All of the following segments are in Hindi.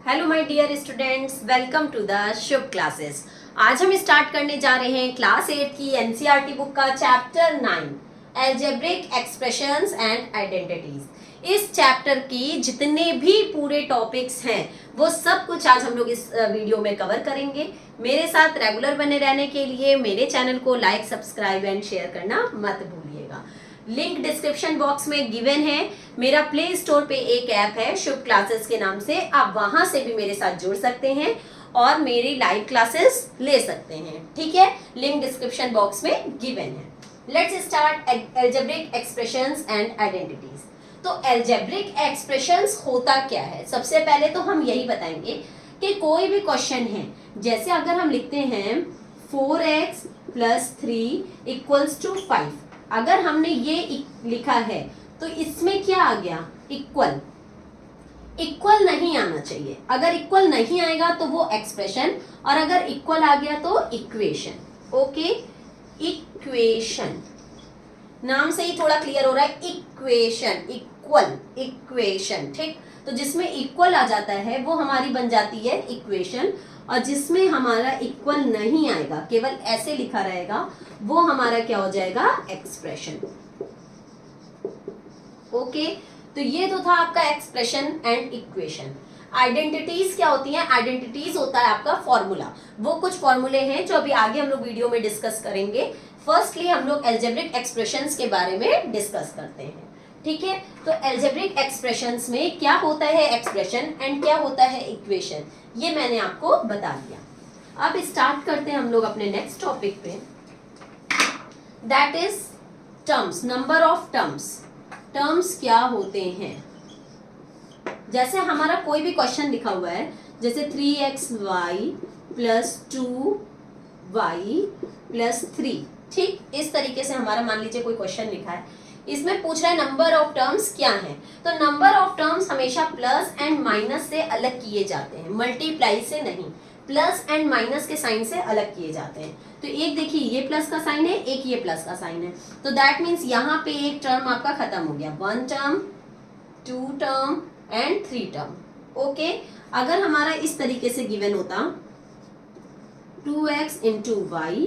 Hello my dear students, welcome to the Shubh classes. आज हम स्टार्ट करने जा रहे हैं क्लास 8 की एनसीईआरटी बुक का chapter 9 algebraic expressions and identities. इस चैप्टर की जितने भी पूरे टॉपिक्स हैं वो सब कुछ आज हम लोग इस वीडियो में कवर करेंगे। मेरे साथ रेगुलर बने रहने के लिए मेरे चैनल को लाइक, सब्सक्राइब एंड शेयर करना मत भूलिएगा। लिंक डिस्क्रिप्शन बॉक्स में गिवन है। मेरा प्ले स्टोर पे एक ऐप है शुभ क्लासेस के नाम से, आप वहां से भी मेरे साथ जुड़ सकते हैं और मेरी लाइव क्लासेस ले सकते हैं। ठीक है, लिंक डिस्क्रिप्शन बॉक्स में गिवन है। Let's start algebraic expressions and identities. तो अलजेब्रिक एक्सप्रेशंस होता क्या है, सबसे पहले तो हम यही बताएंगे कि कोई भी क्वेश्चन है, जैसे अगर हम लिखते हैं 4x + 3 = 5, अगर हमने ये लिखा है तो इसमें क्या आ गया, इक्वल। इक्वल नहीं आना चाहिए, अगर इक्वल नहीं आएगा तो वो एक्सप्रेशन, और अगर इक्वल आ गया तो इक्वेशन। ओके, इक्वेशन नाम से ही थोड़ा क्लियर हो रहा है। Equation, equal, equation. ठीक, तो जिसमें इक्वल आ जाता है वो हमारी बन जाती है इक्वेशन, और जिसमें हमारा इक्वल नहीं आएगा, केवल ऐसे लिखा रहेगा, वो हमारा क्या हो जाएगा, एक्सप्रेशन। ओके, तो ये तो था आपका एक्सप्रेशन एंड इक्वेशन। आइडेंटिटीज क्या होती हैं? आइडेंटिटीज होता है आपका फॉर्मूला। वो कुछ फॉर्मूले हैं जो अभी आगे हम लोग वीडियो में डिस्कस करेंगे। फर्स्टली हम लोग अलजेब्रिक एक्सप्रेशंस के बारे में डिस्कस करते हैं। ठीक है, तो अलजेब्रिक एक्सप्रेशंस में क्या होता है एक्सप्रेशन एंड क्या होता है इक्वेशन, ये मैंने आपको बता दिया। अब स्टार्ट करते हैं हम लोग अपने नेक्स्ट टॉपिक पे, that is terms, number of terms. Terms क्या होते हैं? जैसे हमारा कोई भी क्वेश्चन लिखा हुआ है, जैसे 3xy + 2y + 3, ठीक, इस तरीके से हमारा मान लीजिए कोई क्वेश्चन लिखा है, इसमें पूछ रहा है नंबर ऑफ टर्म्स क्या है। तो नंबर ऑफ टर्म्स हमेशा प्लस एंड माइनस से अलग किए जाते हैं, मल्टीप्लाई से नहीं, प्लस एंड माइनस के साइन से अलग किए जाते हैं। तो एक देखिए ये प्लस का साइन है, एक ये प्लस का साइन है, तो दैट मीन्स यहाँ पे एक टर्म आपका खत्म हो गया, 1 term, 2 term and 3 term. Okay, अगर हमारा इस तरीके से गिवन होता 2x × y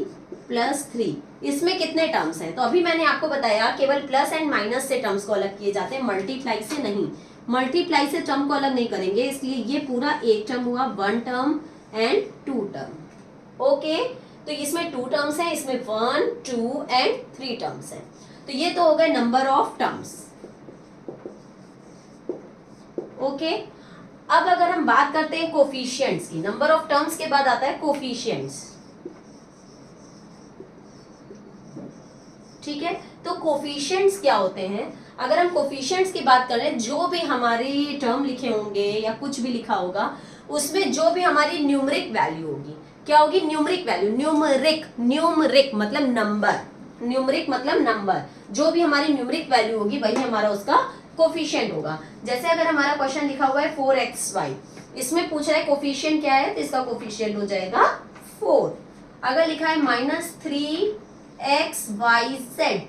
+ 3, इसमें कितने टर्म्स हैं? तो अभी मैंने आपको बताया केवल प्लस एंड माइनस से टर्म्स को अलग किए जाते हैं, मल्टीप्लाई से नहीं। मल्टीप्लाई से टर्म को अलग नहीं करेंगे, इसलिए ये पूरा एक टर्म हुआ, 1 टर्म एंड 2 टर्म। ओके, तो इसमें 2 टर्म्स हैं, इसमें 1, 2 एंड 3 टर्म्स हैं। तो ये तो हो गए नंबर ऑफ टर्म्स। ओके, अब अगर हम बात करते हैं कोफिशिएंट्स की, नंबर ऑफ टर्म्स के बाद आता है कोफिशिएंट्स। ठीक है, तो कोफिशिएंट्स क्या होते हैं? अगर हम कोफिशिएंट्स की बात करें, जो भी हमारी टर्म लिखे होंगे या कुछ भी लिखा होगा, उसमें जो भी हमारी न्यूमरिक वैल्यू होगी, क्या होगी, न्यूमरिक वैल्यू। न्यूमरिक, न्यूमरिक मतलब नंबर, न्यूमरिक मतलब नंबर, जो भी हमारी न्यूमरिक वैल्यू होगी वही हमारा उसका कोफिशिएंट होगा। जैसे अगर हमारा क्वेश्चन लिखा हुआ है 4xy, इसमें पूछ रहा है कोफिशिएंट क्या है, तो इसका कोफिशिएंट हो जाएगा 4। अगर लिखा है -3xyz,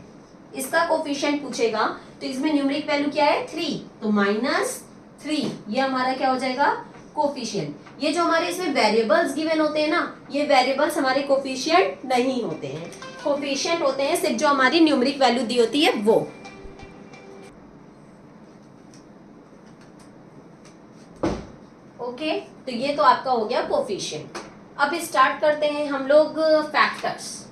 इसका कोफिशिएंट पूछेगा, तो इसमें न्यूमरिक वैल्यू क्या है, 3, तो -3, ये हमारा क्या हो जाएगा, कोफिशिएंट। ये जो हमारे इसमें वेरिएबल्स गिवन होते हैं ना, ये वेरिएबल्स हमारे कोफिशिएंट नहीं होते हैं, कोफिशिएंट होते हैं सिर्फ जो हमारी न्यूमरिक वैल्यू दी होती है वो। ओके, तो ये तो आपका हो गया कोफिशिएंट। अब स्टार्ट करते हैं हम लोग फैक्टर्स।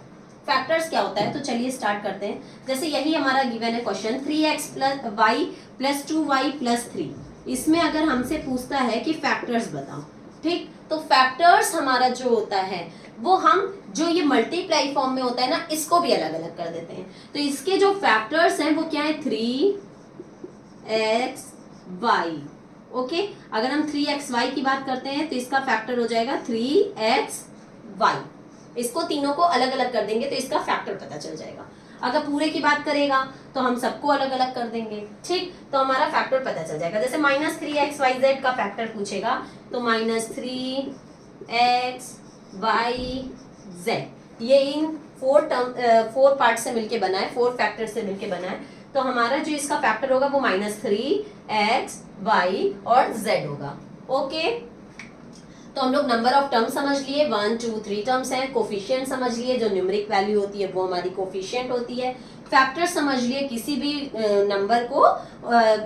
फैक्टर्स क्या होता है, तो चलिए स्टार्ट करते हैं। जैसे यही हमारा गिवन है क्वेश्चन 3x + y + 2y + 3, इसमें अगर हमसे पूछता है कि फैक्टर्स बताओ, ठीक, तो फैक्टर्स हमारा जो होता है वो हम जो ये मल्टीप्लाई फॉर्म में होता है ना, इसको भी अलग अलग कर देते हैं। तो इसके जो फैक्टर्स हैं वो क्या है, 3xy। ओके, अगर हम 3xy की बात करते हैं तो इसका फैक्टर हो जाएगा 3xy। इसको तीनों को अलग अलग कर देंगे तो इसका फैक्टर पता चल जाएगा। अगर पूरे की बात करेगा तो हम सबको अलग अलग कर देंगे, ठीक, तो हमारा फैक्टर पता चल जाएगा। जैसे -3xyz का फैक्टर पूछेगा तो -3xyz, ये इन 4 पार्ट से मिलके बना है, 4 फैक्टर से मिलके बना है, तो हमारा जो इसका फैक्टर होगा वो -3xy और z होगा। ओके, तो हम लोग नंबर ऑफ टर्म समझ लिए, 1 2 3 टर्म्स हैं। कोफिशिएंट समझ लिए, जो न्यूमेरिक वैल्यू होती है वो हमारी कोफिशिएंट होती है। फैक्टर समझ लिए, किसी भी नंबर को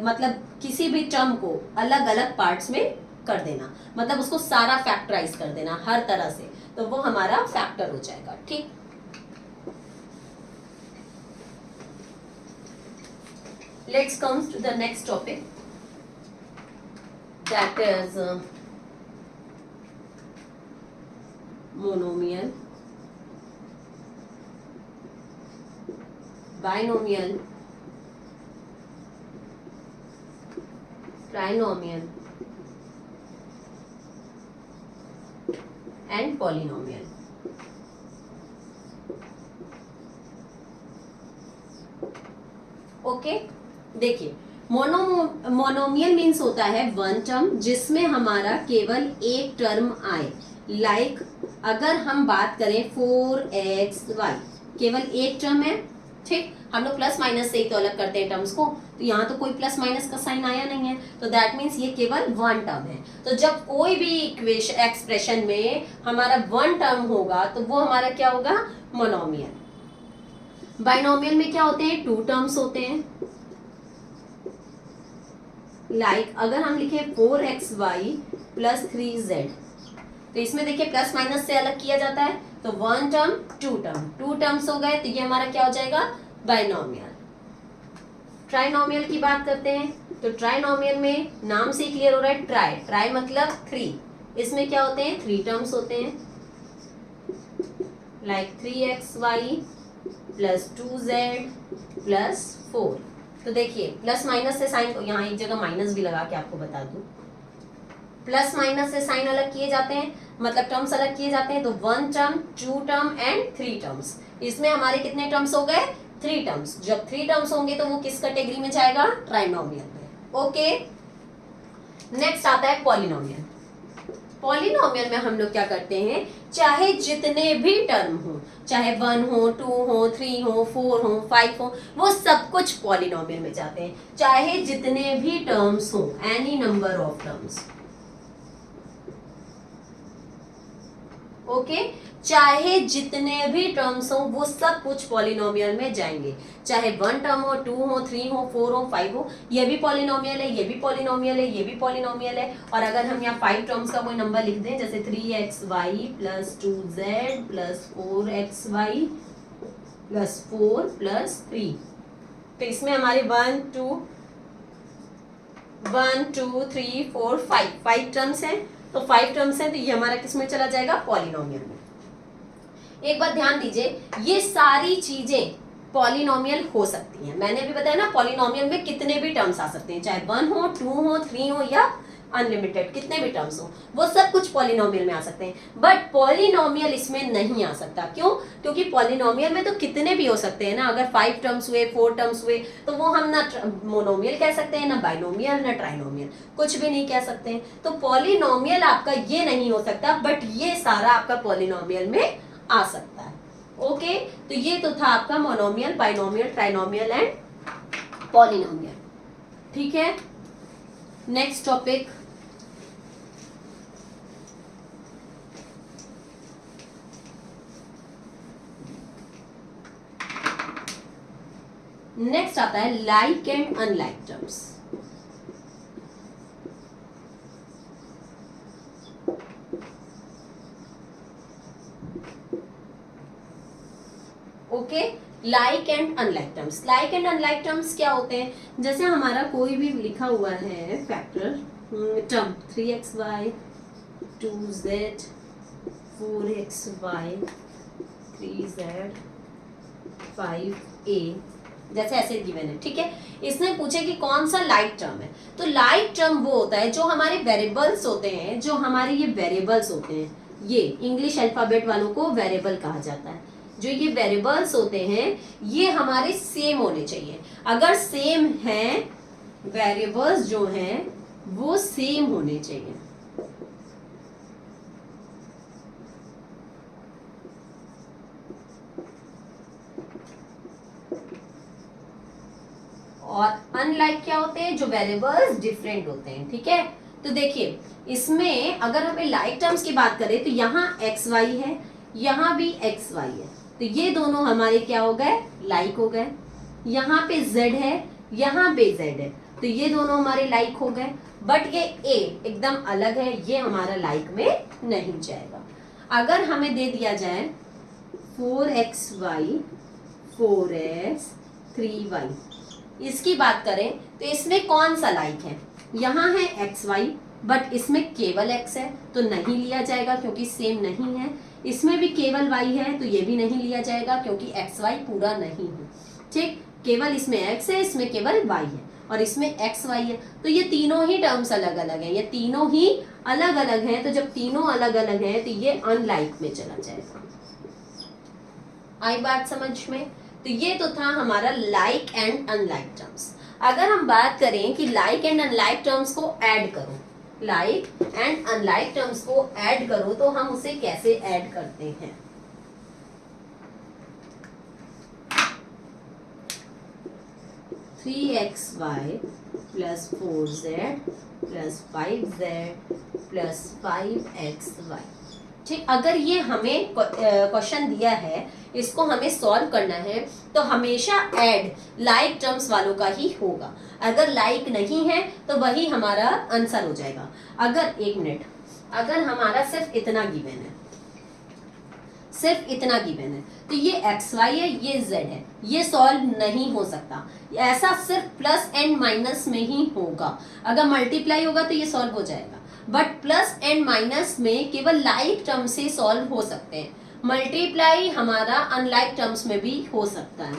मतलब किसी भी टर्म को अलग अलग पार्ट्स में कर देना, मतलब उसको सारा फैक्टराइज कर देना हर तरह से, तो वो हमारा फैक्टर हो जाएगा। ठीक, let's come to the next topic, that is monomial, binomial, trinomial and polynomial. Okay, देखिए मोनोमियल मीन्स होता है वन टर्म जिसमें हमारा केवल एक टर्म आए। लाइक अगर हम बात करें 4xy, केवल एक टर्म है। ठीक, हम लोग प्लस माइनस से ही तो अलग करते हैं टर्म्स को, तो यहाँ तो कोई प्लस माइनस का साइन आया नहीं है, तो दैट मीन्स ये केवल वन टर्म है। तो जब कोई भी इक्वेशन एक्सप्रेशन में हमारा वन टर्म होगा तो वो हमारा क्या होगा, मोनोमियल। बाइनोमियल में क्या होते हैं, टू टर्म्स होते हैं। लाइक अगर हम लिखे 4xy प्लस 3z, तो इसमें देखिए प्लस माइनस से अलग किया जाता है, तो वन टर्म टू टर्म्स हो गए, तो ये हमारा क्या हो जाएगा, बाइनोमियल। ट्राइनोमियल की बात करते हैं, तो ट्राइनोमियल में नाम से क्लियर हो रहा है, ट्राई मतलब 3, इसमें क्या होते हैं, 3 टर्म्स होते हैं। Like 3xy plus 2z plus 4, तो देखिए प्लस माइनस से साइन, यहाँ एक जगह माइनस भी लगा के आपको बता दूं, प्लस माइनस से साइन अलग किए जाते हैं, मतलब टर्म्स अलग किए जाते हैं, तो one term, two term and 3 terms. इसमें हमारे कितने टर्म्स हो गए, 3 टर्म्स। जब 3 टर्म्स होंगे तो वो किस कैटेगरी में जाएगा, ट्राइनोमियल में। ओके, नेक्स्ट आता है पॉलिनोमियल। पॉलिनोमियल में हम लोग क्या करते हैं, चाहे जितने भी टर्म हो, चाहे 1 हो, 2 हो, 3 हो, 4 हो, 5 हो, वो सब कुछ पॉलिनोमियल में जाते हैं। चाहे जितने भी टर्म्स हो, any number of terms. Okay, चाहे जितने भी टर्म्स हो वो सब कुछ पॉलिनोमियल में जाएंगे। चाहे 1 टर्म हो, 2 हो, 3 हो, 4 हो, 5 हो, ये भी पॉलिनोमियल है, ये भी पॉलिनोमियल है, ये भी पॉलिनोमियल है। और अगर हम यहाँ 5 टर्म्स का कोई नंबर लिख दें, जैसे 3xy plus 2z plus 4xy plus 4 plus 3, तो इसमें हमारे 1 2 3 4 5 टर्म्स हैं, तो 5 टर्म्स हैं, तो ये हमारा किसमें चला जाएगा, पॉलिनोमियल में। एक बात ध्यान दीजिए, ये सारी चीजें पॉलिनोमियल हो सकती हैं। मैंने अभी बताया ना, पॉलिनोमियल में कितने भी टर्म्स आ सकते हैं, चाहे 1 हो, 2 हो, 3 हो या अनलिमिटेड कितने भी टर्म्स हो, वो सब कुछ पॉलिनोमियल में आ सकते हैं। बट पॉलिनोमियल इसमें नहीं आ सकता, क्यों, क्योंकि पॉलिनोमियल में तो कितने भी हो सकते हैं ना। अगर 5 टर्म्स हुए, 4 टर्म्स हुए, तो वो हम ना मोनोमियल कह सकते हैं, ना बाइनोमियल, ना ट्राइनोमियल, कुछ भी नहीं कह सकते हैं। तो पॉलिनोमियल आपका ये नहीं हो सकता, बट ये सारा आपका पॉलिनोमियल में आ सकता है। ओके, तो ये तो था आपका monomial, binomial, trinomial and polynomial. ठीक है, नेक्स्ट टॉपिक, नेक्स्ट आता है like and unlike terms. Okay, like and unlike terms. Like and unlike terms क्या होते हैं, जैसे हमारा कोई भी लिखा हुआ है factor term 3xy 2z 4xy 3z 5a, जैसे ऐसे गिवन है। ठीक है, इसने पूछे कि कौन सा लाइक टर्म है, तो लाइक टर्म वो होता है जो हमारे वेरिएबल्स होते हैं, जो हमारे ये वेरिएबल्स होते हैं, ये इंग्लिश अल्फाबेट वालों को वेरिएबल कहा जाता है। जो ये वेरिएबल्स होते हैं ये हमारे सेम होने चाहिए। अगर सेम है, वेरिएबल्स जो हैं वो सेम होने चाहिए। और अनलाइक क्या होते हैं, जो वेरिएबल्स डिफरेंट होते हैं। ठीक है, तो देखिए इसमें अगर हमें लाइक टर्म्स की बात करें तो यहाँ एक्स वाई है, यहाँ भी एक्स वाई है, तो ये दोनों हमारे क्या हो गए, लाइक हो गए। यहाँ पे z है, यहाँ पे z है, तो ये दोनों हमारे लाइक हो गए। बट ये a एकदम अलग है, ये हमारा लाइक में नहीं जाएगा। अगर हमें दे दिया जाए 4xy 4x 3y, इसकी बात करें तो इसमें कौन सा लाइक है, यहाँ है xy बट इसमें केवल x है तो नहीं लिया जाएगा क्योंकि सेम नहीं है। इसमें भी केवल y है तो ये भी नहीं लिया जाएगा क्योंकि xy पूरा नहीं है। ठीक, केवल इसमें x है, इसमें केवल y है और इसमें xy है, तो ये तीनों ही टर्म्स अलग अलग हैं, ये तीनों ही अलग अलग हैं। तो जब तीनों अलग अलग हैं तो ये अनलाइक में चला जाएगा। आई बात समझ में? तो ये तो था हमारा लाइक एंड अनलाइक टर्म्स। अगर हम बात करें कि लाइक एंड अनलाइक टर्म्स को ऐड करो, लाइक एंड अनलाइक टर्म्स को ऐड करो, तो हम उसे कैसे ऐड करते हैं? 3xy plus 4z plus 5z plus 5xy। ठीक, अगर ये हमें क्वेश्चन दिया है, इसको हमें सॉल्व करना है, तो हमेशा ऐड लाइक टर्म्स वालों का ही होगा। अगर लाइक नहीं है तो वही हमारा आंसर हो जाएगा। अगर एक मिनट, अगर हमारा सिर्फ इतना गिवन है, सिर्फ इतना गिवन है, तो ये एक्स वाई है, ये जेड है, ये सॉल्व नहीं हो सकता। ऐसा सिर्फ प्लस एंड माइनस में ही होगा। अगर मल्टीप्लाई होगा तो ये सॉल्व हो जाएगा, बट प्लस एंड माइनस में केवल लाइक टर्म से सॉल्व हो सकते हैं। मल्टीप्लाई हमारा अनलाइक टर्म्स में भी हो सकता है।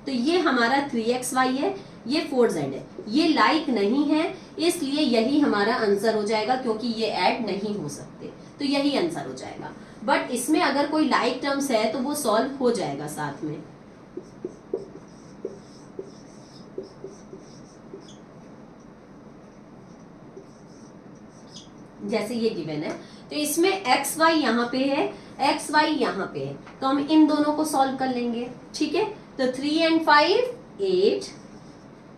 तो ये हमारा 3xy है, ये 4z है, ये लाइक नहीं है, इसलिए यही हमारा आंसर हो जाएगा क्योंकि ये ऐड नहीं हो सकते, तो यही आंसर हो जाएगा। बट इसमें अगर कोई लाइक टर्म्स है तो वो सॉल्व हो जाएगा साथ में। जैसे ये गिवन है, तो इसमें एक्स वाई यहाँ पे है, एक्स वाई यहाँ पे है, तो हम इन दोनों को सॉल्व कर लेंगे। ठीक है, तो 3 and 5 8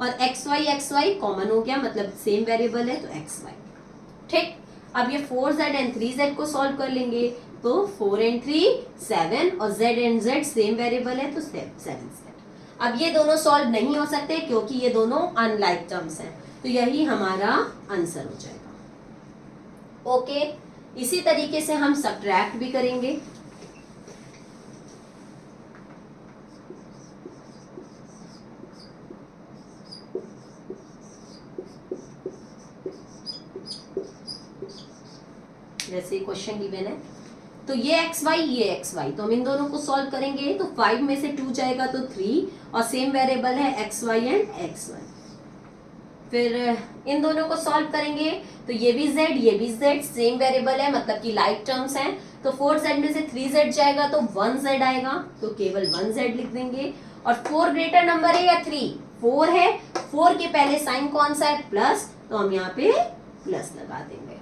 और एक्स वाई कॉमन हो गया, मतलब सेम वेरिएबल है तो एक्स वाई। ठीक, अब ये 4z and 3z को सॉल्व कर लेंगे, तो 4 and 3 7 और z and z same variable है तो 7z। अब ये दोनों सॉल्व नहीं हो सकते क्योंकि ये दोनों अनलाइक टर्म्स हैं, तो यही हमारा आंसर हो जाएगा। ओके, इसी तरीके से हम सब्ट्रैक्ट भी करेंगे। जैसे क्वेश्चन गिवन है, तो ये एक्स वाई, ये एक्स वाई, तो हम इन दोनों को सॉल्व करेंगे, तो 5 में से 2 जाएगा तो 3 और सेम वेरिएबल है X Y and X Y. फिर इन दोनों को सॉल्व करेंगे, तो ये भी z, ये भी z, सेम वेरिएबल है, मतलब कि लाइक टर्म्स हैं, तो 4z में से 3z जाएगा तो 1z आएगा, तो केवल 1z लिख देंगे। और 4 ग्रेटर नंबर है या 3? 4 है, 4 के पहले साइन कौन सा है? प्लस, तो हम यहाँ पे प्लस लगा देंगे।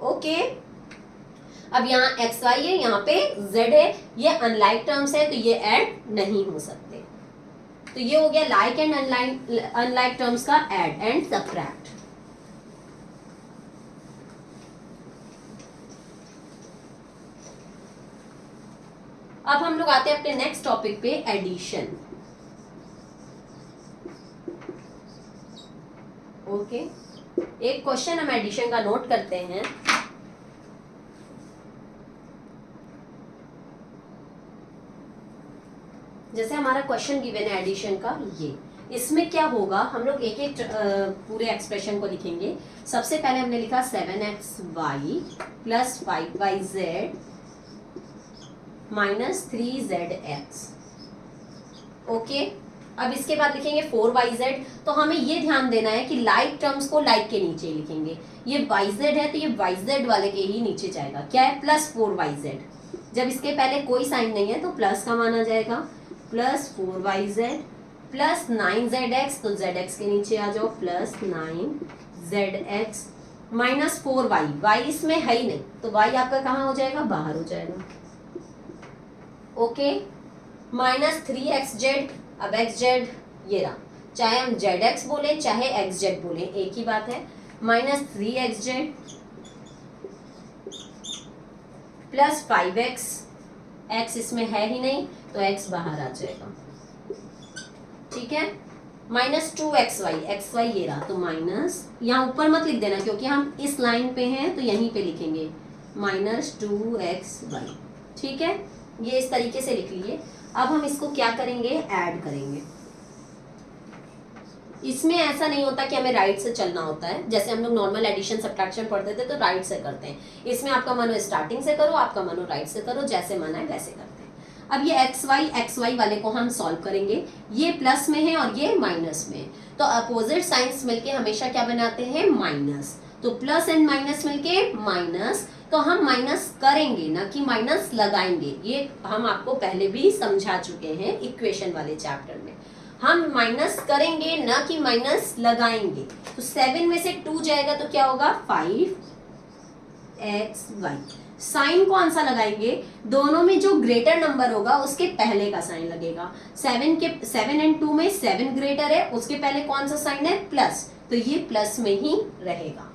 ओके, अब यहाँ एक्स वाई है, यहाँ पे z है, ये अनलाइक टर्म्स है तो ये ऐड नहीं हो सकते। तो ये हो गया लाइक एंड अनलाइक टर्म्स का ऐड एंड सब्ट्रैक्ट। अब हम लोग आते हैं अपने नेक्स्ट टॉपिक पे, एडिशन। ओके, एक क्वेश्चन हम एडिशन का नोट करते हैं। जैसे हमारा क्वेश्चन गिवन है एडिशन का, ये इसमें क्या होगा, हम लोग एक एक पूरे एक्सप्रेशन को लिखेंगे। सबसे पहले हमने लिखा 7xy plus 5yz minus 3zx। Okay, अब इसके बाद लिखेंगे 4yz। तो हमें ये ध्यान देना है कि लाइक टर्म्स को लाइक के नीचे लिखेंगे। ये yz है तो ये yz वाले के ही नीचे जाएगा। क्या है? Plus 4yz। जब इसके पहले कोई साइन नहीं है तो प्लस का माना जाएगा। प्लस 4yz प्लस 9zx, तो zx के नीचे आ जाओ, plus 9zx minus 4y, y इसमें है ही नहीं तो y आपका कहाँ हो जाएगा? बाहर हो जाएगा। Okay, minus 3xz। अब xz ये रहा, चाहे हम zx बोले चाहे xz बोले एक ही बात है। Minus 3xz plus 5x, x इसमें है ही नहीं तो x बाहर आ जाएगा, ठीक है। माइनस 2xy, xy ये रहा, तो माइनस, यहाँ ऊपर मत लिख देना क्योंकि हम इस लाइन पे हैं तो यहीं पे लिखेंगे माइनस 2xy, ठीक है। ये इस तरीके से लिख लिए। अब हम इसको क्या करेंगे, ऐड करेंगे। इसमें ऐसा नहीं होता कि हमें राइट से चलना होता है, जैसे हम लोग नॉर्मल एडिशन सब्ट्रैक्शन पढ़ते थे तो राइट से करते हैं। इसमें आपका मन हो स्टार्टिंग से करो, आपका मन हो राइट से करो, जैसे मन है वैसे करते हैं। अब ये xy वाले को हम सॉल्व करेंगे। ये प्लस में है और ये माइनस में है, तो अपोजिट साइंस मिलके हमेशा क्या बनाते हैं, माइनस। तो प्लस एंड माइनस मिलके माइनस, तो हम माइनस करेंगे ना कि माइनस लगाएंगे। ये हम आपको पहले भी समझा चुके हैं इक्वेशन वाले चैप्टर में। हम माइनस करेंगे ना कि माइनस लगाएंगे। तो 7 में से 2 जाएगा तो क्या होगा, 5xy। साइन कौन सा लगाएंगे, दोनों में जो ग्रेटर नंबर होगा उसके पहले का साइन लगेगा। 7 एंड 2 में 7 ग्रेटर है, उसके पहले कौन सा साइन है, प्लस, तो ये प्लस में ही रहेगा।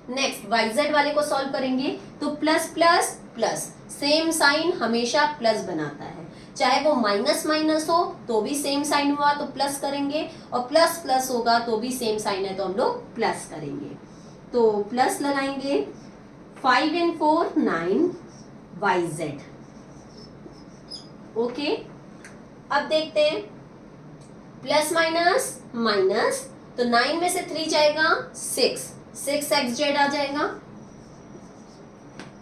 नेक्स्ट yz वाले को सॉल्व करेंगे तो plus plus plus, same sign हमेशा प्लस बनाता है, चाहे वो माइनस माइनस हो तो भी सेम साइन हुआ तो प्लस करेंगे, और प्लस प्लस होगा तो भी सेम साइन है तो हम लोग प्लस करेंगे। तो प्लस लगाएंगे, 5 and 4 9 yz। ओके, अब देखते हैं प्लस माइनस माइनस, तो 9 में से 3 जाएगा 6xz आ जाएगा।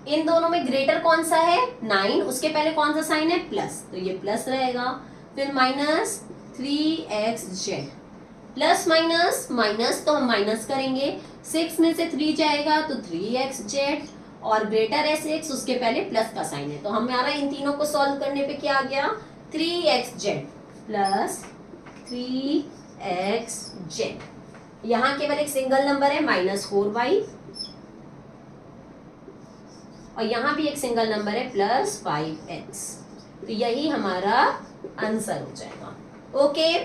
इन दोनों में ग्रेटर कौन सा है, 9, उसके पहले कौन सा साइन है, प्लस, तो ये प्लस रहेगा। फिर minus 3xz, plus minus minus तो हम माइनस करेंगे, 6 में से 3 जाएगा तो 3xz, और ग्रेटर है 6, उसके पहले प्लस का साइन है, तो हमारा इन तीनों को सॉल्व करने पे क्या आ गया, 3xz प्लस 3xz। यहाँ केवल एक सिंगल नंबर है माइनस 4y, और यहाँ भी एक सिंगल नंबर है प्लस 5x, तो यही हमारा आंसर हो जाएगा। ओके,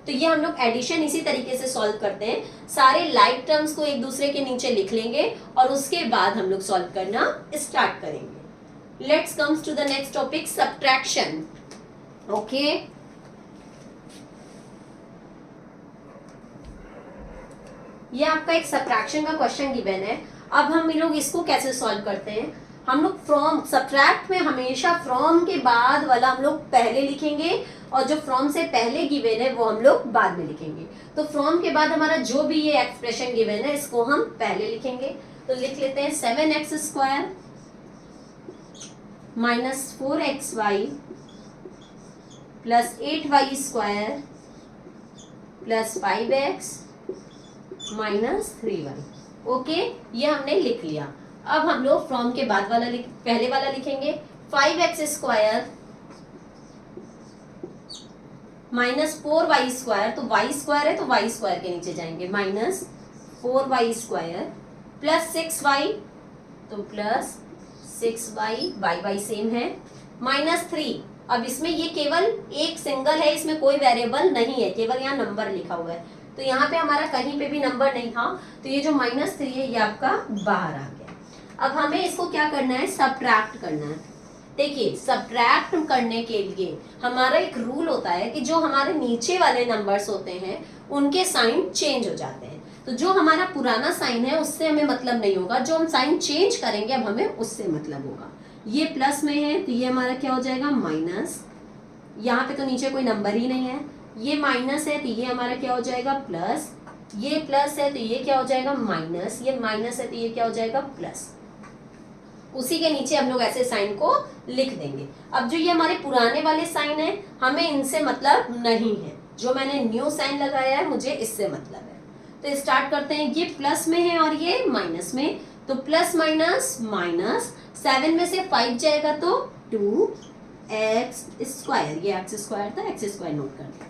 तो ये हम लोग एडिशन इसी तरीके से सॉल्व करते हैं। सारे लाइक टर्म्स को एक दूसरे के नीचे लिख लेंगे और उसके बाद हम लोग सॉल्व करना स्टार्ट करेंगे। Let's comes to the next topic, subtraction. Okay, ये आपका एक सब्ट्रैक्शन का क्वेश्चन गिवन है। अब हम लोग इसको कैसे सॉल्व करते हैं, हम लोग फ्रॉम, सब्ट्रैक्ट में हमेशा फ्रॉम के बाद वाला हम लोग पहले लिखेंगे और जो फ्रॉम से पहले गिवन है वो हम लोग बाद में लिखेंगे। तो फ्रॉम के बाद हमारा जो भी ये एक्सप्रेशन गिवन है इसको हम पहले लिखेंगे। तो लिख लेते हैं 7x² minus 4xy plus 8y² plus 5x minus 3y। Okay, ये हमने लिख लिया। अब हम लोग फ्रॉम के बाद वाला पहले वाला लिखेंगे, 5x² माइनस 4y² तो y² है तो y² के नीचे जाएंगे, माइनस 4y² प्लस 6y तो प्लस 6y, y सेम है, माइनस 3। अब इसमें ये केवल एक सिंगल है, इसमें कोई वेरिएबल नहीं है, केवल यहाँ नंबर लिखा हुआ है, तो यहाँ पे हमारा कहीं पे भी नंबर नहीं था, तो ये जो माइनस 3 है ये आपका बाहर आ गया। अब हमें इसको क्या करना है, सब्ट्रैक्ट करना है। देखिए, सब्ट्रैक्ट करने के लिए हमारा एक रूल होता है कि जो हमारे नीचे वाले नंबर्स होते हैं उनके साइन चेंज हो जाते हैं। तो जो हमारा पुराना साइन है उससे हमें मतलब नहीं होगा, जो हम साइन चेंज करेंगे अब हमें उससे मतलब होगा। ये प्लस में है तो ये हमारा क्या हो जाएगा, माइनस, यहाँ पे तो नीचे कोई नंबर ही नहीं है। ये माइनस है तो ये हमारा क्या हो जाएगा, प्लस, ये प्लस है तो ये क्या हो जाएगा, माइनस, ये माइनस है तो ये क्या हो जाएगा, प्लस। उसी के नीचे हम लोग ऐसे साइन को लिख देंगे। अब जो ये हमारे पुराने वाले साइन है हमें इनसे मतलब नहीं है, जो मैंने न्यू साइन लगाया है मुझे इससे मतलब है। तो स्टार्ट करते हैं, ये प्लस में है और ये माइनस में, तो प्लस माइनस माइनस, 7 में से 5 जाएगा तो 2x², ये x² था, x² नोट कर दिया।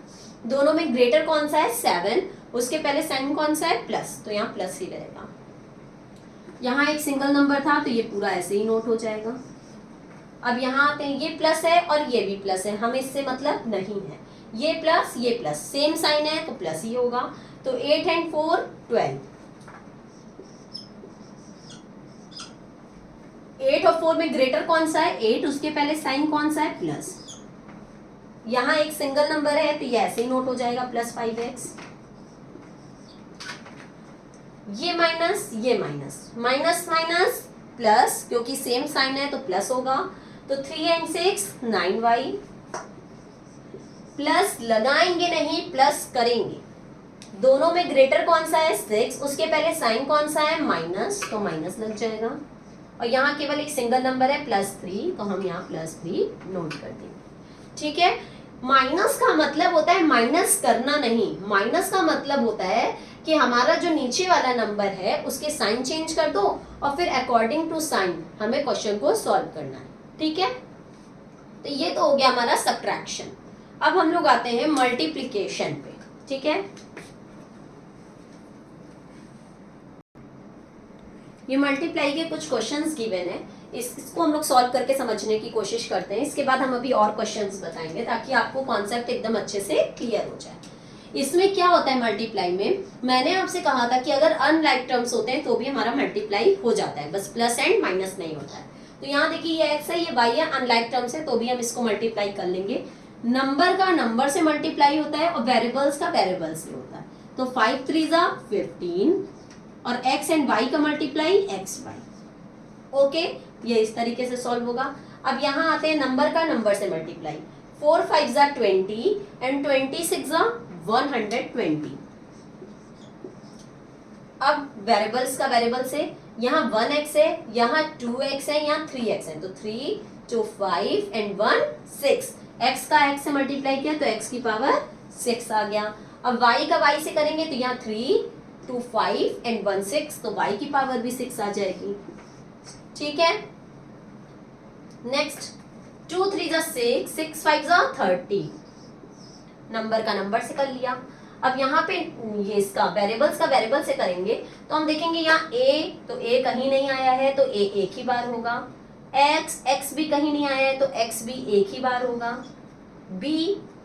दोनों में ग्रेटर कौन सा है, 7, उसके पहले साइन कौन सा है, प्लस, तो यहाँ प्लस ही रहेगा। यहाँ एक सिंगल नंबर था तो ये पूरा ऐसे ही नोट हो जाएगा। अब यहाँ आते हैं, ये प्लस है और ये भी प्लस है, हमें इससे मतलब नहीं है। ये प्लस सेम साइन है तो प्लस ही होगा। तो 8 and 4 12, और 4 में ग्रेटर कौन सा है 8, उसके पहले साइन कौन सा है प्लस। यहाँ एक सिंगल नंबर है तो ये ऐसे ही नोट हो जाएगा प्लस 5x। ये माइनस माइनस माइनस प्लस, क्योंकि सेम साइन है तो प्लस होगा। तो 3 and 6 9y, प्लस लगाएंगे नहीं प्लस करेंगे। दोनों में ग्रेटर कौन सा है 6, उसके पहले साइन कौन सा है माइनस, तो माइनस लग जाएगा। और यहाँ केवल एक सिंगल नंबर है +3, तो हम यहाँ +3 नोट कर देंगे। ठीक है, माइनस का मतलब होता है माइनस करना नहीं, माइनस का मतलब होता है कि हमारा जो नीचे वाला नंबर है उसके साइन चेंज कर दो और फिर अकॉर्डिंग टू साइन हमें क्वेश्चन को सॉल्व करना है। ठीक है, तो ये तो हो गया हमारा सब्ट्रैक्शन। अब हम लोग आते हैं मल्टीप्लिकेशन पे। ठीक है, ये मल्टीप्लाई के कुछ क्वेश्चंस गिवन है, इसको हम लोग सॉल्व करके समझने की कोशिश करते हैं। इसके बाद हम अभी और क्वेश्चंस बताएंगे ताकि आपको कॉन्सेप्ट एकदम अच्छे से क्लियर हो जाए। इसमें क्या होता है मल्टीप्लाई में, मैंने आपसे कहा था कि अगर अनलाइक टर्म्स होते हैं तो भी हमारा मल्टीप्लाई हो जाता है, बस प्लस एंड माइनस नहीं होता है। तो यहाँ देखिए ये एक्स है, ये वाई है, अनलाइक टर्म्स है तो भी हम इसको मल्टीप्लाई कर लेंगे। नंबर का नंबर से मल्टीप्लाई होता है और वेरिएबल्स का वेरिएबल से होता है। तो 5 3 15 और x एंड y का मल्टीप्लाई x y। ओके, ये इस तरीके से सॉल्व होगा। अब यहाँ आते हैं नंबर का नंबर से मल्टीप्लाई। 4 5 20 एंड 26 120। अब वेरिएबल्स का वेरिएबल से, यहाँ 1x है, यहाँ 2x है, यहाँ 3x है, तो 3 2 5 एंड 1 6। x का x से मल्टीप्लाई किया तो x की पावर 6 आ गया। अब y का y से करेंगे तो यहाँ 3 2 5 एंड 1 6, तो y की पावर भी 6 आ जाएगी। ठीक है, नेक्स्ट 2 3 6 6 5 30। नंबर का नंबर से कर लिया। अब यहाँ पे ये इसका वेरिएबल्स का वेरिएबल से करेंगे तो हम देखेंगे यहाँ a, तो a कहीं नहीं आया है तो a एक ही बार होगा। x भी कहीं नहीं आया है तो x भी एक ही बार होगा। b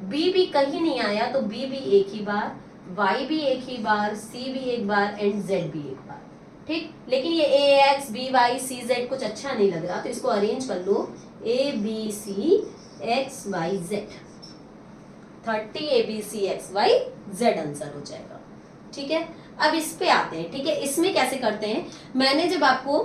भी कहीं नहीं आया तो b भी एक ही बार, y भी एक ही बार, c भी एक बार एंड z भी एक बार। ठीक, लेकिन ये a x b y c z कुछ अच्छा नहीं लग रहा तो इसको अरेंज कर लो a b c x y z। 30 a b c x y z answer हो जाएगा। ठीक है, अब इस पे आते हैं। ठीक है, इसमें कैसे करते हैं, मैंने जब आपको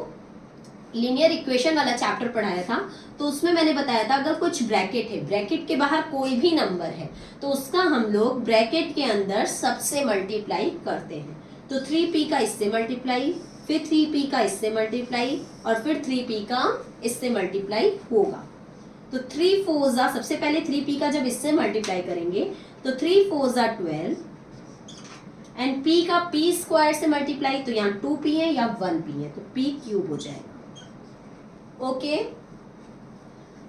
लीनियर इक्वेशन वाला चैप्टर पढ़ाया था तो उसमें मैंने बताया था अगर कुछ ब्रैकेट है, ब्रैकेट के बाहर कोई भी नंबर है तो उसका हम लोग ब्रैकेट के अंदर सबसे मल्टीप्लाई करते हैं। तो 3p का इससे मल्टीप्लाई, फिर 3p का इससे मल्टीप्लाई और फिर 3p का इससे मल्टीप्लाई होगा। तो 3 4 सबसे पहले 3p का जब इससे मल्टीप्लाई करेंगे तो 3 4 12 एंड p का p स्क्वायर से मल्टीप्लाई, तो यहाँ 2p है या 1p है तो p क्यूब हो जाएगा। ओके,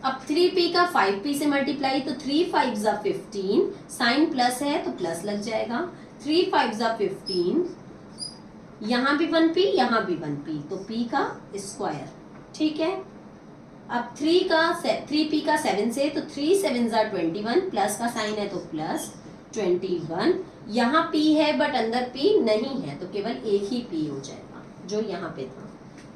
अब 3p का 5p से मल्टीप्लाई तो 3 5 15, साइन प्लस है तो प्लस लग जाएगा। 3 5 15, यहाँ भी 1p यहाँ भी 1p तो p का स्क्वायर। ठीक है, अब 3p का 7 से तो 3 7 21, प्लस का साइन है तो प्लस 21। यहाँ p है बट अंदर p नहीं है तो केवल एक ही p हो जाएगा जो यहाँ पे था।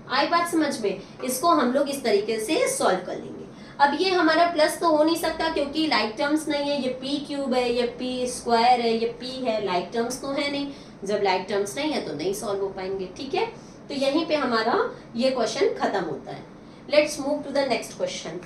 आई बात समझ में, इसको हम लोग इस तरीके से सॉल्व कर लेंगे। अब ये हमारा प्लस तो हो नहीं सकता क्योंकि लाइक टर्म्स नहीं है, ये p क्यूब है, ये p स्क्वायर है, ये p है, लाइक टर्म्स तो है नहीं। जब लाइक टर्म्स नहीं है तो नहीं सॉल्व हो पाएंगे। ठीक है, तो यहीं पे हमारा ये क्वेश्चन खत्म होता है। Let's move to the next question.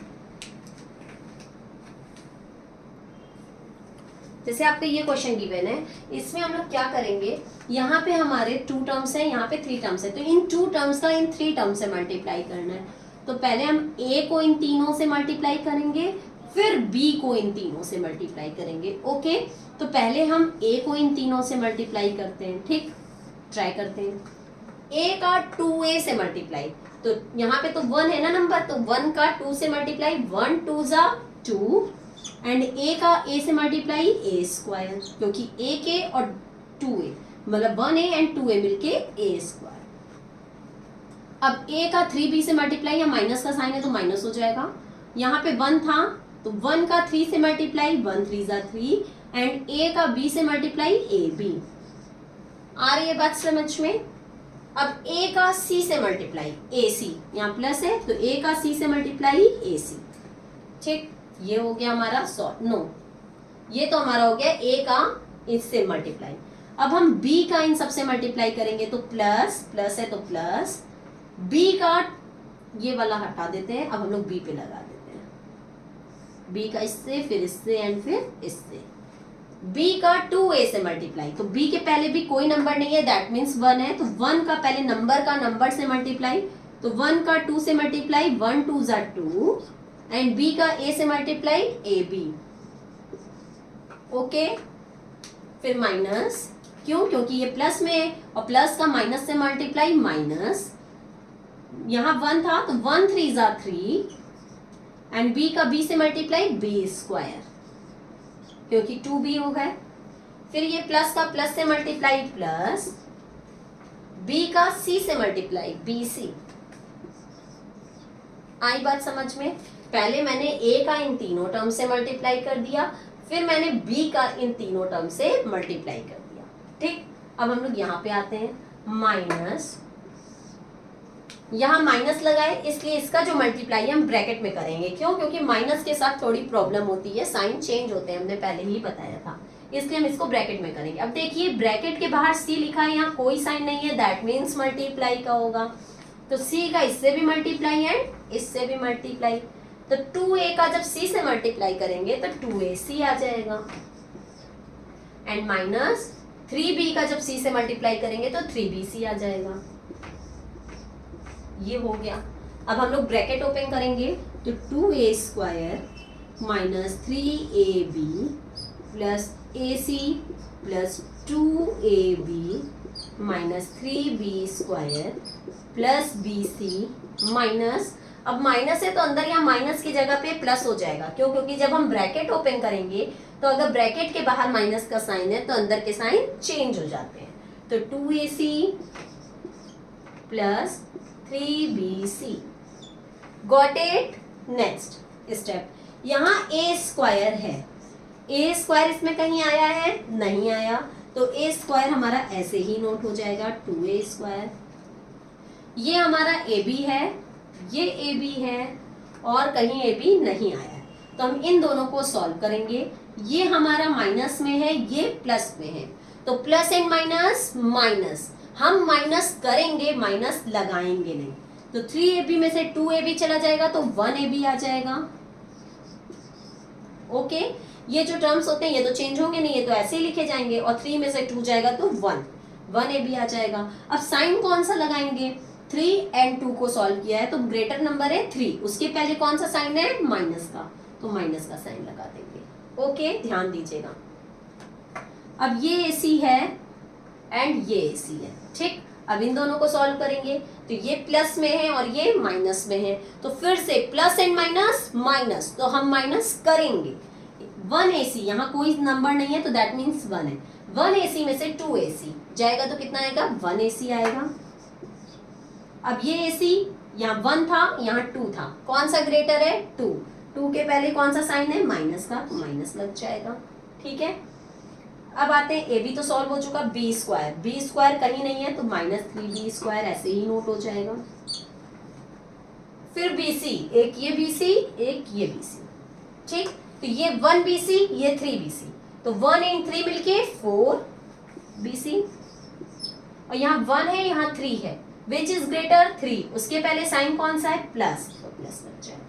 जैसे आपका ये क्वेश्चन गिवन है, इसमें हम लोग क्या करेंगे, यहाँ पे हमारे 2 टर्म्स हैं, यहाँ पे 3 टर्म्स है, तो इन 2 टर्म्स का इन 3 टर्म्स से मल्टीप्लाई करना है। तो पहले हम a को इन तीनों से मल्टीप्लाई करेंगे, फिर b को इन तीनों से मल्टीप्लाई करेंगे। ओके, तो पहले हम a को इन तीनों से मल्टीप्लाई करते हैं। ठीक, ट्राई करते हैं। a का 2a से मल्टीप्लाई, तो यहाँ पे तो 1 है ना नंबर, तो 1 का 2 से मल्टीप्लाई, 1 2 2 एंड a का a से मल्टीप्लाई a स्क्वायर, क्योंकि a और 2a मतलब 1a एंड 2a मिलके a स्क्वायर। अब a का 3b से मल्टीप्लाई, या माइनस का साइन है तो माइनस हो जाएगा। यहाँ पे 1 था तो 1 का 3 से मल्टीप्लाई, 1 3 3 एंड a का b से मल्टीप्लाई ab। आ रही है बात समझ में? अब a का c से मल्टीप्लाई ac, यहाँ प्लस है तो a का c से मल्टीप्लाई ac, ठीक, ये हो गया हमारा नो, ये तो हमारा हो गया a का इससे मल्टीप्लाई। अब हम b का इन सबसे मल्टीप्लाई करेंगे तो प्लस प्लस है तो प्लस, b का ये वाला हटा देते हैं, अब हम लोग b पे लगा देते हैं, b का इससे फिर इससे एंड फिर इससे, b का 2a से मल्टीप्लाई, तो b के पहले भी कोई नंबर नहीं है दैट मीन्स 1 है, तो 1 का पहले नंबर का नंबर से मल्टीप्लाई, तो 1 का 2 से मल्टीप्लाई 1 2 ज़ा 2 एंड b का a से मल्टीप्लाई ab, ओके। फिर माइनस, क्यों, क्योंकि ये प्लस में है और प्लस का माइनस से मल्टीप्लाई माइनस, यहाँ 1 था तो 1 3 ज़ा 3 एंड b का b से मल्टीप्लाई b स्क्वायर, क्योंकि 2b हो गए। फिर ये प्लस का प्लस से मल्टीप्लाई प्लस, b का c से मल्टीप्लाई bc, आई बात समझ में? पहले मैंने a का इन तीनों टर्म से मल्टीप्लाई कर दिया, फिर मैंने b का इन तीनों टर्म से मल्टीप्लाई कर दिया, ठीक। अब हम लोग यहाँ पे आते हैं, माइनस, यहाँ माइनस लगाए इसलिए इसका जो मल्टीप्लाई हम ब्रैकेट में करेंगे, क्यों, क्योंकि माइनस के साथ थोड़ी प्रॉब्लम होती है, साइन चेंज होते हैं, हमने पहले ही बताया था, इसलिए हम इसको ब्रैकेट में करेंगे। अब देखिए ब्रैकेट के बाहर c लिखा है, यहाँ कोई साइन नहीं है दैट मीन्स मल्टीप्लाई का होगा, तो c का इससे भी मल्टीप्लाई एंड इससे भी मल्टीप्लाई, तो 2a का जब c से मल्टीप्लाई करेंगे तो 2ac आ जाएगा एंड माइनस 3b का जब c से मल्टीप्लाई करेंगे तो 3bc आ जाएगा, ये हो गया। अब हम लोग ब्रैकेट ओपन करेंगे तो 2a square minus 3ab plus ac plus 2ab minus 3b square plus bc minus, अब माइनस है तो अंदर यहाँ माइनस की जगह पे प्लस हो जाएगा, क्यों, क्योंकि जब हम ब्रैकेट ओपन करेंगे तो अगर ब्रैकेट के बाहर माइनस का साइन है तो अंदर के साइन चेंज हो जाते हैं, तो 2ac plus 3bc, got it. Next step, यहाँ a स्क्वायर है, a स्क्वायर इसमें कहीं आया है, नहीं आया, तो a स्क्वायर हमारा ऐसे ही नोट हो जाएगा 2a स्क्वायर, ये हमारा ab है, ये ab है और कहीं ab नहीं आया है, तो हम इन दोनों को सॉल्व करेंगे, ये हमारा माइनस में है, ये प्लस में है, तो प्लस एंड माइनस माइनस, हम माइनस करेंगे माइनस लगाएंगे नहीं, तो 3ab में से 2ab चला जाएगा तो 1ab आ जाएगा, ओके। ये जो टर्म्स होते हैं ये तो चेंज होंगे नहीं, ये तो ऐसे ही लिखे जाएंगे, और 3 में से 2 जाएगा तो 1ab आ जाएगा। अब साइन कौन सा लगाएंगे, 3 एंड 2 को सॉल्व किया है तो ग्रेटर नंबर है 3, उसके पहले कौन सा साइन है, माइनस का, तो माइनस का साइन लगा देंगे, ओके, ध्यान दीजिएगा। अब ये ac है एंड ये ac है, ठीक। अब इन दोनों को सॉल्व करेंगे तो ये प्लस में है और ये माइनस में है, तो फिर से प्लस एंड माइनस माइनस, तो हम माइनस करेंगे, 1ac, यहाँ कोई नंबर नहीं है तो दैट मीन्स 1 है, 1ac में से 2ac जाएगा तो कितना आएगा, 1ac आएगा। अब ये ac यहाँ 1 था यहाँ 2 था, कौन सा ग्रेटर है, 2 के पहले कौन सा साइन है, माइनस का, तो माइनस लग जाएगा, ठीक है। अब आते हैं ab तो सॉल्व हो चुका, b स्क्वायर कहीं नहीं है तो माइनस 3b स्क्वायर ऐसे ही नोट हो जाएगा। फिर bc, एक ये bc एक ये bc, ठीक, तो ये 1bc ये 3bc, तो 1 एंड 3 मिलके 4bc, और यहाँ 1 है यहाँ 3 है, विच इज ग्रेटर 3, उसके पहले साइन कौन सा है, प्लस, तो प्लस लग जाएगा।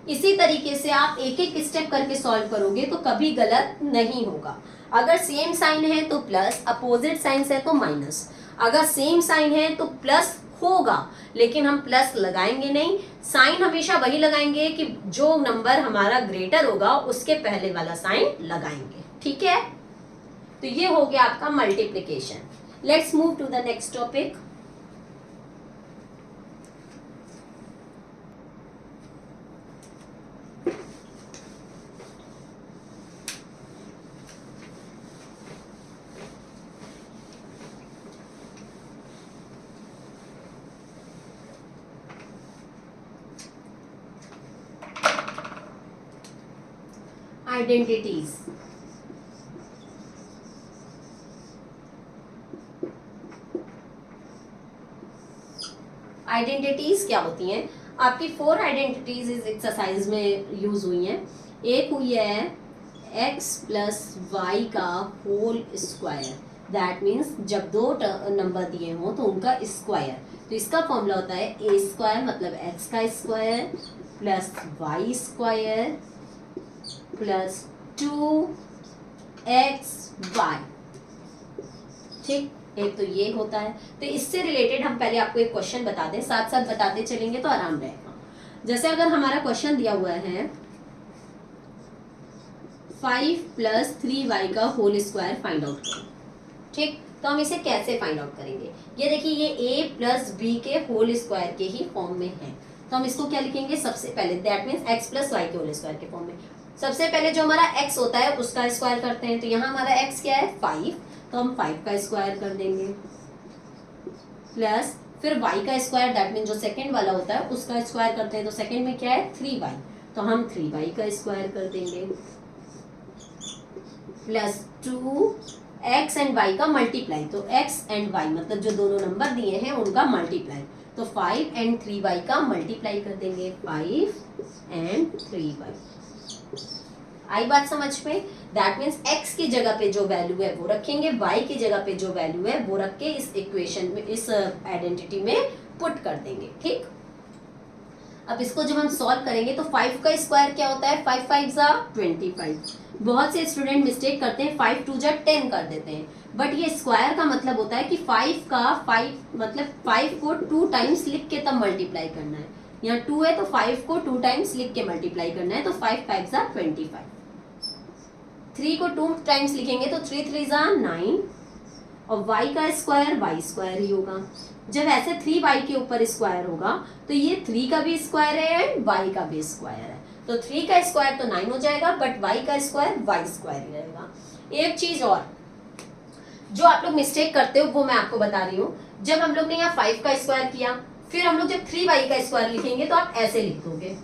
इसी तरीके से आप एक एक स्टेप करके सॉल्व करोगे तो कभी गलत नहीं होगा। अगर सेम साइन है तो प्लस, अपोजिट साइन है तो माइनस, अगर सेम साइन है तो प्लस होगा लेकिन हम प्लस लगाएंगे नहीं, साइन हमेशा वही लगाएंगे कि जो नंबर हमारा ग्रेटर होगा उसके पहले वाला साइन लगाएंगे, ठीक है। तो ये हो गया आपका multiplication. Let's move to the next topic. Identities. Identities क्या होती हैं? आपकी 4 आइडेंटिटीज इस एक्सरसाइज में यूज हुई हैं। एक हुई है x प्लस वाई का होल स्क्वायर, दैट मीन्स जब दो नंबर दिए हों तो उनका स्क्वायर, तो इसका फॉर्मूला होता है ए स्क्वायर मतलब x का square plus Y square plus 2xy। ठीक, एक तो ये होता है। तो इससे रिलेटेड हम पहले आपको एक क्वेश्चन बता दें, साथ साथ बताते चलेंगे तो आराम रहेगा। जैसे अगर हमारा क्वेश्चन दिया हुआ है 5 प्लस 3y का होल स्क्वायर फाइंड आउट करो। ठीक, तो हम इसे कैसे फाइंड आउट करेंगे? ये देखिए, ये a प्लस बी के होल स्क्वायर के ही फॉर्म में है, तो हम इसको क्या लिखेंगे? सबसे पहले that means x plus Y के होल स्क्वायर के फॉर्म में। सबसे पहले जो हमारा x होता है उसका स्क्वायर करते हैं, तो यहाँ हमारा x क्या है 5, तो हम 5 का स्क्वायर कर देंगे प्लस फिर y का स्क्वायर दैट मीन जो सेकंड वाला होता है उसका स्क्वायर करते हैं, तो सेकंड में क्या है 3y, तो हम 3y का स्क्वायर कर देंगे प्लस 2x एंड y का मल्टीप्लाई, तो x एंड y मतलब जो दोनों नंबर दिए हैं उनका मल्टीप्लाई, तो 5 एंड 3y का मल्टीप्लाई कर देंगे 5 एंड 3y। आई बात समझ में? दैट मीन्स x की जगह पे जो वैल्यू है वो रखेंगे, y की जगह पे जो वैल्यू है वो रख के इस इक्वेशन में, इस आइडेंटिटी में पुट कर देंगे। ठीक, अब इसको जब हम सॉल्व करेंगे तो 5 का स्क्वायर क्या होता है? 5 5 जा 25। बहुत से स्टूडेंट मिस्टेक करते हैं, 5 2 जा 10 कर देते हैं, बट ये स्क्वायर का मतलब होता है कि 5 मतलब 5 को 2 टाइम्स लिख के तब मल्टीप्लाई करना है। यहाँ 2 है तो 5 को 2 टाइम्स लिख के मल्टीप्लाई करना है, तो 5 5 जा 25। 3 को 2 टाइम्स लिखेंगे तो 3 3 जा 9, और y का स्क्वायर y स्क्वायर ही होगा। जब ऐसे 3y के ऊपर स्क्वायर होगा तो ये 3 का भी स्क्वायर है एंड y का भी स्क्वायर है, तो 3 का स्क्वायर तो 9 हो जाएगा, बट y का स्क्वायर y स्क्वायर ही रहेगा। एक चीज और जो आप लोग मिस्टेक करते हो वो मैं आपको बता रही हूँ। जब हम लोग ने यहाँ 5 का स्क्वायर किया, फिर हम लोग जब 3y का स्क्वायर लिखेंगे तो आप ऐसे लिख दोगे,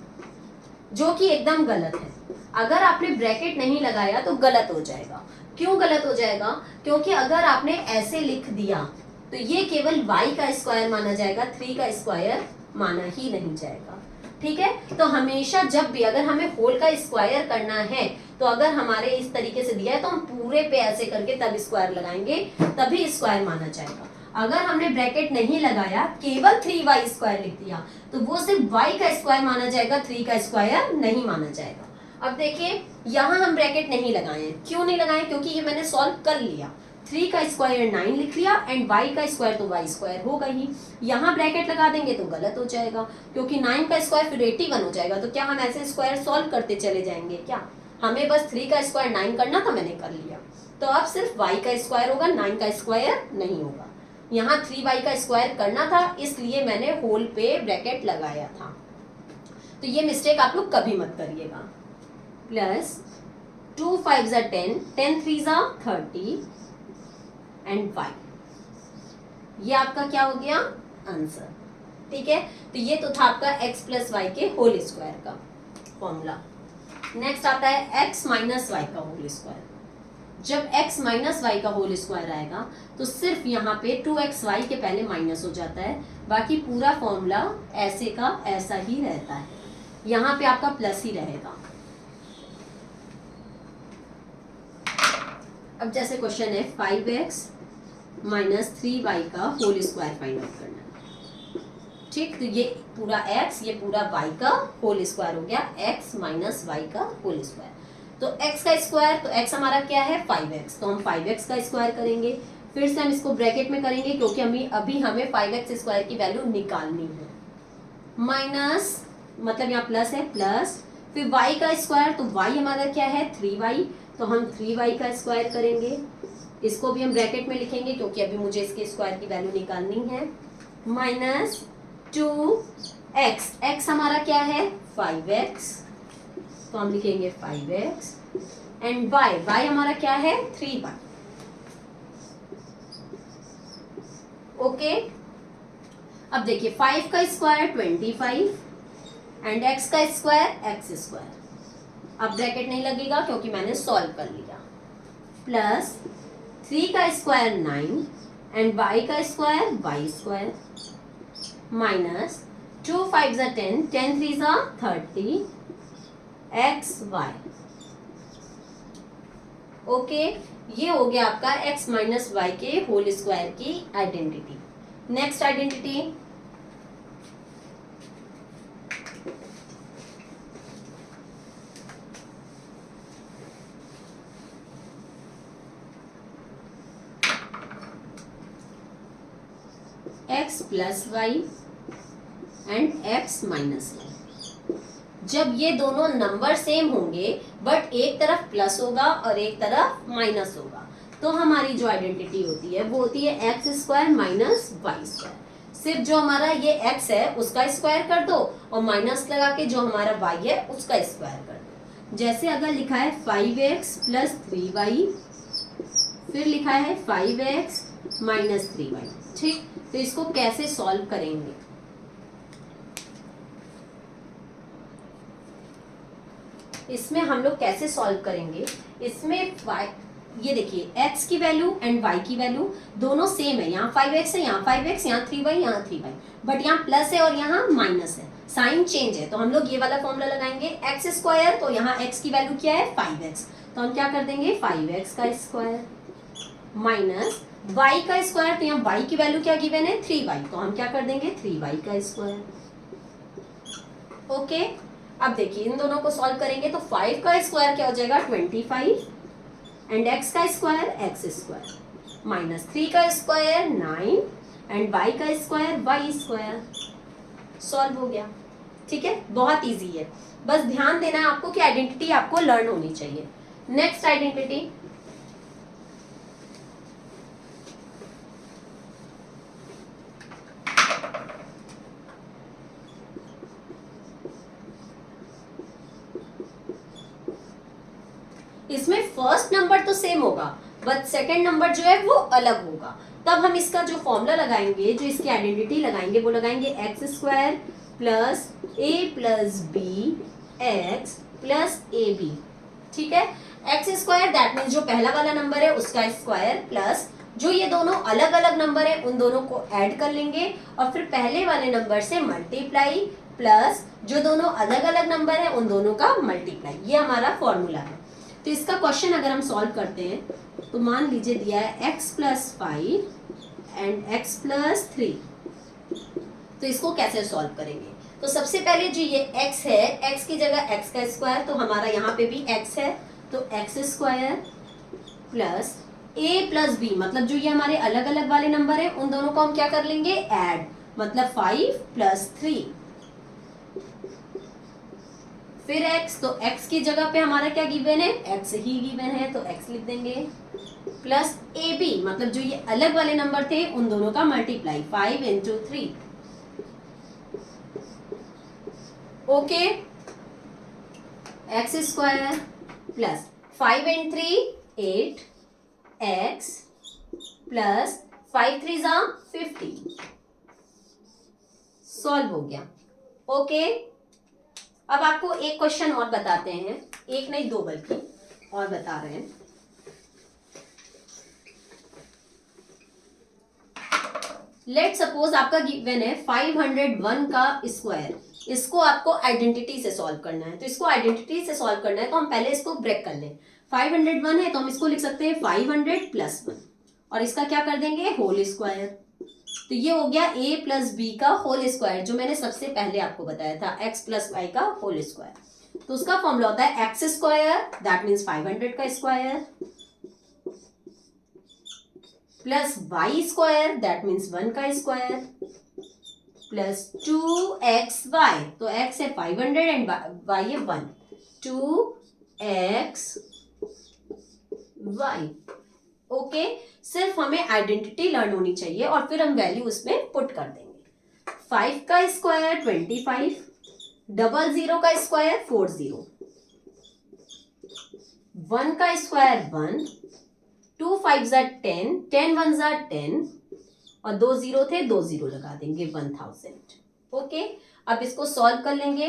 जो कि एकदम गलत है। अगर आपने ब्रैकेट नहीं लगाया तो गलत हो जाएगा। क्यों गलत हो जाएगा? क्योंकि अगर आपने ऐसे लिख दिया तो ये केवल y का स्क्वायर माना जाएगा, 3 का स्क्वायर माना ही नहीं जाएगा। ठीक है, तो हमेशा जब भी अगर हमें होल का स्क्वायर करना है, तो अगर हमारे इस तरीके से दिया है तो हम पूरे पे ऐसे करके तब स्क्वायर लगाएंगे, तभी स्क्वायर माना जाएगा। अगर हमने ब्रैकेट नहीं लगाया, केवल 3y स्क्वायर लिख दिया, तो वो सिर्फ y का स्क्वायर माना जाएगा, 3 का स्क्वायर नहीं माना जाएगा। अब देखिए, यहाँ हम ब्रैकेट नहीं लगाए। क्यों नहीं लगाए? क्योंकि ये मैंने सॉल्व कर लिया। 3 का स्क्वायर 9 लिख लिया एंड y का स्क्वायर तो y स्क्वायर होगा ही। यहाँ ब्रैकेट लगा देंगे तो गलत हो जाएगा, क्योंकि 9 का स्क्वायर फिर 81 हो जाएगा। तो क्या हम ऐसे स्क्वायर सॉल्व करते चले जाएंगे क्या? हमें बस 3 का स्क्वायर 9 करना था, मैंने कर लिया। तो अब सिर्फ y का स्क्वायर होगा, 9 का स्क्वायर नहीं होगा। यहाँ 3y का स्क्वायर करना था, इसलिए मैंने होल पे ब्रैकेट लगाया था। तो ये मिस्टेक आप लोग कभी मत करिएगा। प्लस 2 5 जा 10, 10 3 जा 30 एंड 5, ये आपका क्या हो गया? आंसर। ठीक है, तो ये तो था आपका x प्लस वाई के होल स्क्वायर का फॉर्मूला। नेक्स्ट आता है x माइनस वाई का होल स्क्वायर। जब x माइनस वाई का होल स्क्वायर आएगा तो सिर्फ यहाँ पे 2xy के पहले माइनस हो जाता है, बाकी पूरा फॉर्मूला ऐसे का ऐसा ही रहता है। यहाँ पे आपका प्लस ही रहेगा। अब जैसे क्वेश्चन है 5x माइनस 3y का होल स्क्वायर फाइंड आउट करना है। ठीक, तो ये पूरा x, ये पूरा y का होल स्क्वायर हो गया, x माइनस y का होल स्क्वायर। तो x का स्क्वायर, तो x हमारा क्या है 5x, तो हम 5x का स्क्वायर करेंगे। फिर से हम इसको ब्रैकेट में करेंगे क्योंकि अभी हमें 5x स्क्वायर की वैल्यू निकालनी है। माइनस मतलब यहाँ प्लस है, प्लस फिर y का स्क्वायर, तो y हमारा क्या है 3y, तो हम 3y का स्क्वायर करेंगे। इसको भी हम ब्रैकेट में लिखेंगे क्योंकि अभी मुझे इसके स्क्वायर की वैल्यू निकालनी है। माइनस 2x, x हमारा क्या है 5x, तो हम लिखेंगे 5x एंड y हमारा क्या है 3y। ओके, अब देखिए 5 का स्क्वायर 25 एंड x का स्क्वायर x स्क्वायर। अब ब्रैकेट नहीं लगेगा क्योंकि मैंने सॉल्व कर लिया। प्लस 3 का स्क्वायर 9 एंड y का स्क्वायर y स्क्वायर माइनस 2 5 ज़ा 10, 10 3 ज़ा 30 एक्स वाई। ओके, ये हो गया आपका x माइनस वाई के होल स्क्वायर की identity. Next identity, x plus Y and x minus Y. जब ये दोनों नंबर सेम होंगे बट एक तरफ प्लस होगा और एक तरफ माइनस होगा, तो हमारी जो आइडेंटिटी होती है वो होती है X square minus Y square. सिर्फ जो हमारा ये x है उसका स्क्वायर कर दो और माइनस लगा के जो हमारा y है उसका स्क्वायर कर दो। जैसे अगर लिखा है 5x प्लस 3y, फिर लिखा है 5x माइनस 3y। ठीक, तो इसको कैसे सॉल्व करेंगे? इसमें हम लोग कैसे सॉल्व करेंगे? इसमें ये देखिए x की वैल्यू एंड y की वैल्यू दोनों सेम है। यहाँ 5x है, यहाँ 5x, यहाँ 3y, यहाँ 3y, बट यहाँ प्लस है और यहाँ माइनस है, साइन चेंज है। तो हम लोग ये वाला फॉर्मूला लगाएंगे x स्क्वायर, तो यहाँ x की वैल्यू क्या है 5x, तो हम क्या कर देंगे 5x का स्क्वायर माइनस y का स्क्वायर, तो यहाँ y की वैल्यू क्या गिवन है 3y, तो हम क्या कर देंगे 3y का स्क्वायर। ओके, अब देखिए इन दोनों को सॉल्व करेंगे तो 5 का स्क्वायर क्या हो जाएगा 25 एंड x का स्क्वायर x स्क्वायर माइनस 3 का स्क्वायर 9 एंड y का स्क्वायर y स्क्वायर। सॉल्व हो गया। ठीक है, बहुत इजी है, बस ध्यान देना है आपको कि आइडेंटिटी आपको लर्न होनी चाहिए। नेक्स्ट आइडेंटिटी, इसमें फर्स्ट नंबर तो सेम होगा बट सेकंड नंबर जो है वो अलग होगा। तब हम इसका जो फॉर्मूला लगाएंगे, जो इसकी आइडेंटिटी लगाएंगे, वो लगाएंगे X square plus A plus B X plus A B. ठीक है, एक्स स्क्वायर दैट मीन्स जो पहला वाला नंबर है उसका स्क्वायर प्लस जो ये दोनों अलग अलग नंबर है उन दोनों को ऐड कर लेंगे और फिर पहले वाले नंबर से मल्टीप्लाई प्लस जो दोनों अलग अलग नंबर है उन दोनों का मल्टीप्लाई। ये हमारा फॉर्मूला है। तो इसका क्वेश्चन अगर हम सॉल्व करते हैं तो मान लीजिए दिया है x plus 5 and x plus 3, तो इसको कैसे सॉल्व करेंगे? तो सबसे पहले जो ये x है, x की जगह x का स्क्वायर, तो हमारा यहाँ पे भी x है, तो x square plus a plus b, मतलब जो ये हमारे अलग अलग वाले नंबर है उन दोनों को हम क्या कर लेंगे ऐड, मतलब 5 प्लस 3 फिर x, तो x की जगह पे हमारा क्या गिवन है x ही गिवन है, तो x लिख देंगे प्लस ए बी, मतलब जो ये अलग वाले नंबर थे उन दोनों का multiply 5 into 3। Okay, x square plus 5 and 3 8 x plus 5 3 ज़ा 50। सॉल्व हो गया। ओके, अब आपको एक क्वेश्चन और बताते हैं, एक नहीं दो बल्कि और बता रहे हैं। लेट सपोज आपका गिवन है 501 का स्क्वायर, इसको आपको आइडेंटिटी से सॉल्व करना है। तो इसको आइडेंटिटी से सॉल्व करना है तो हम पहले इसको ब्रेक कर लें। 501 है तो हम इसको लिख सकते हैं 500 प्लस 1 और इसका क्या कर देंगे होल स्क्वायर। तो ये हो गया a प्लस बी का होल स्क्वायर, जो मैंने सबसे पहले आपको बताया था x प्लस वाई का होल स्क्वायर। तो उसका फॉर्मूला होता है एक्स स्क्वायर दैट मीन्स 500 का square plus Y square that means 1 का स्क्वायर प्लस 2xy, तो x है 500 एंड y है 1, 2xy। ओके, सिर्फ हमें आइडेंटिटी लर्न होनी चाहिए और फिर हम वैल्यू उसमें पुट कर देंगे। 5 का स्क्वायर 25, 00 का स्क्वायर 40, 1 का स्क्वायर 1, 2 5 ज़ा 10, 10 1 ज़ा 10 और 2 0 थे, 2 0 लगा देंगे 1000। ओके, अब इसको सॉल्व कर लेंगे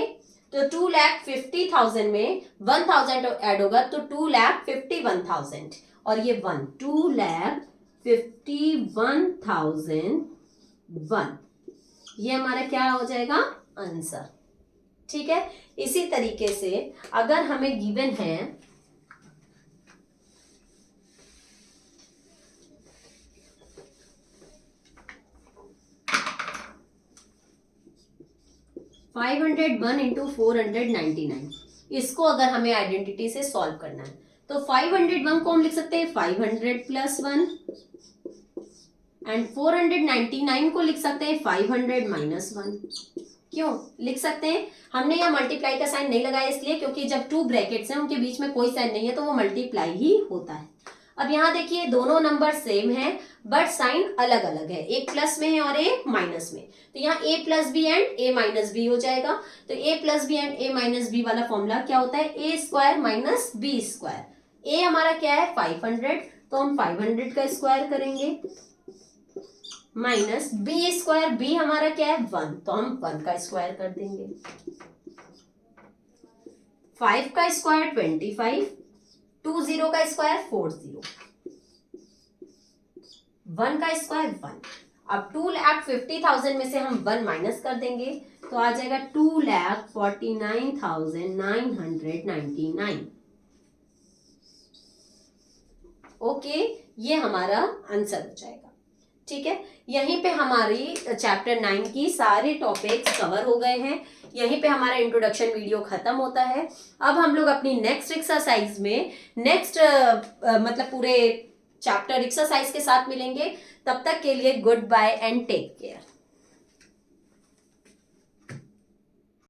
तो 2,50,000 में 1000 ऐड होगा तो 2,51,000 और ये 1, 2,51,001, ये हमारा क्या हो जाएगा आंसर। ठीक है, इसी तरीके से अगर हमें गिवन है 501 इंटू 499, इसको अगर हमें आइडेंटिटी से सॉल्व करना है तो 501 को हम लिख सकते हैं 500 प्लस 1 एंड 499 को लिख सकते हैं 500 माइनस 1। क्यों लिख सकते हैं? हमने यहाँ मल्टीप्लाई का साइन नहीं लगाया इसलिए क्योंकि जब टू ब्रैकेट्स हैं उनके बीच में कोई साइन नहीं है तो वो मल्टीप्लाई ही होता है। अब यहाँ देखिए दोनों नंबर सेम है बट साइन अलग अलग है, एक प्लस में है और एक माइनस में। तो यहाँ a plus B and a minus B हो जाएगा। तो a plus B and a minus B वाला फॉर्मूला क्या होता है? a square minus B square. a हमारा क्या है 500, तो हम 500 का स्क्वायर करेंगे माइनस बी स्क्वायर, बी हमारा क्या है 1, तो हम 1 का स्क्वायर कर देंगे। 5 का स्क्वायर 25, 20 का स्क्वायर 40, 1 का स्क्वायर 1। अब 2,50,000 में से हम 1 माइनस कर देंगे तो आ जाएगा 2,49,999। ओके, ये हमारा आंसर हो जाएगा। ठीक है, यहीं पे हमारी चैप्टर 9 की सारे टॉपिक्स कवर हो गए हैं। यहीं पे हमारा इंट्रोडक्शन वीडियो खत्म होता है। अब हम लोग अपनी नेक्स्ट एक्सरसाइज में मतलब पूरे चैप्टर एक्सरसाइज के साथ मिलेंगे। तब तक के लिए goodbye and take care.